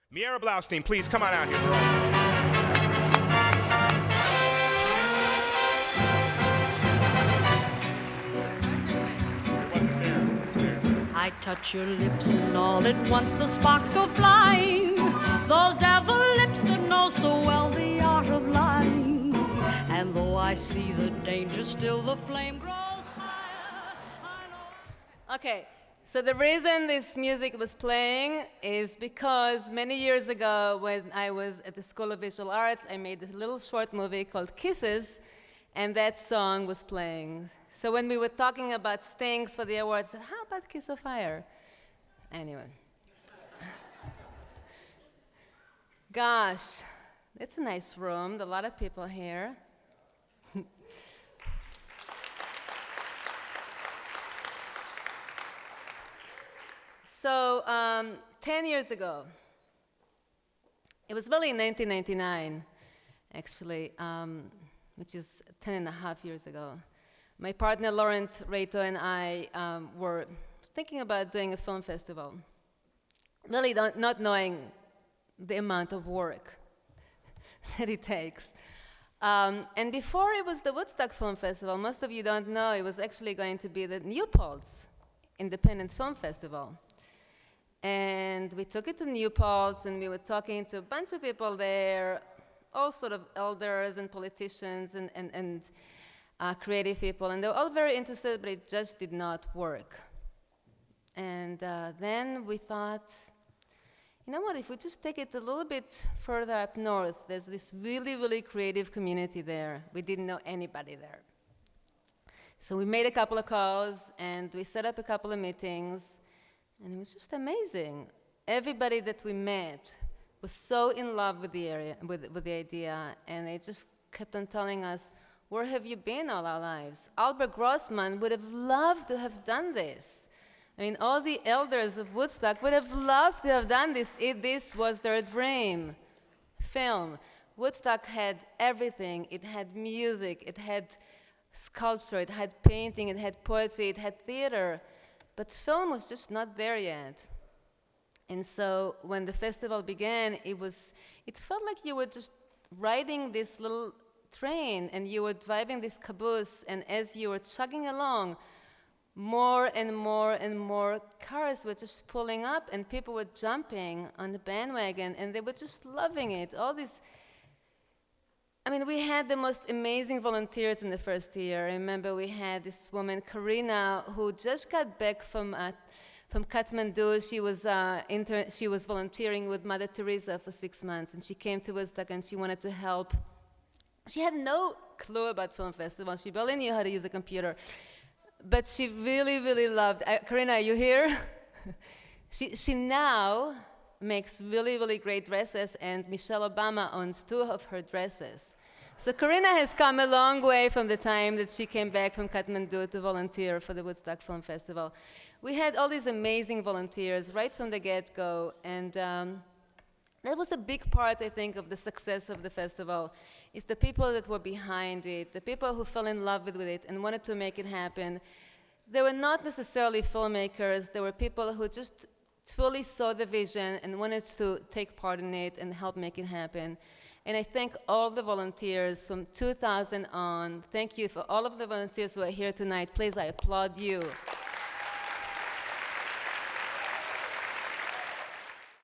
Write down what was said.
Meira Blaustein, please come on out here. It wasn't there. It's there. I touch your lips and all at once the sparks go flying. Those devil lips that know so well the art of lying. And though I see the danger, still the flame grows higher. I know. Okay, so the reason this music was playing is because many years ago when I was at the School of Visual Arts, I made this little short movie called Kisses, and that song was playing. So when we were talking about stings for the awards, I said, how about Kiss of Fire? Anyway. Gosh, it's a nice room, a lot of people here. So 10 years ago, it was really in 1999, actually, which is 10 and a half years ago. My partner, Laurent Reito, and I were thinking about doing a film festival, really not knowing the amount of work that it takes. And before it was the Woodstock Film Festival, most of you don't know, it was actually going to be the Newport Independent Film Festival. And we took it to Newport, and we were talking to a bunch of people there, all sort of elders and politicians and creative people, and they were all very interested, but it just did not work. And then we thought, you know what, if we just take it a little bit further up north, there's this really, really creative community there. We didn't know anybody there. So we made a couple of calls, and we set up a couple of meetings, and it was just amazing. Everybody that we met was so in love with the area, with the idea, and they just kept on telling us, where have you been all our lives? Albert Grossman would have loved to have done this. I mean, all the elders of Woodstock would have loved to have done this if this was their dream film. Woodstock had everything. It had music, it had sculpture, it had painting, it had poetry, it had theater. But film was just not there yet. And so when the festival began, it felt like you were just riding this little train and you were driving this caboose, and as you were chugging along, more and more and more cars were just pulling up and people were jumping on the bandwagon and they were just loving it. We had the most amazing volunteers in the first year. I remember we had this woman, Karina, who just got back from Kathmandu. She was volunteering with Mother Teresa for 6 months, and she came to Woodstock and she wanted to help. She had no clue about film festivals. She barely knew how to use a computer. But she really, really loved. Karina, are you here? She now makes really, really great dresses, and Michelle Obama owns 2 of her dresses. So Karina has come a long way from the time that she came back from Kathmandu to volunteer for the Woodstock Film Festival. We had all these amazing volunteers right from the get-go, and that was a big part, I think, of the success of the festival, is the people that were behind it, the people who fell in love with it and wanted to make it happen. They were not necessarily filmmakers. They were people who just truly saw the vision and wanted to take part in it and help make it happen. And I thank all the volunteers from 2000 on. Thank you for all of the volunteers who are here tonight. Please, I applaud you.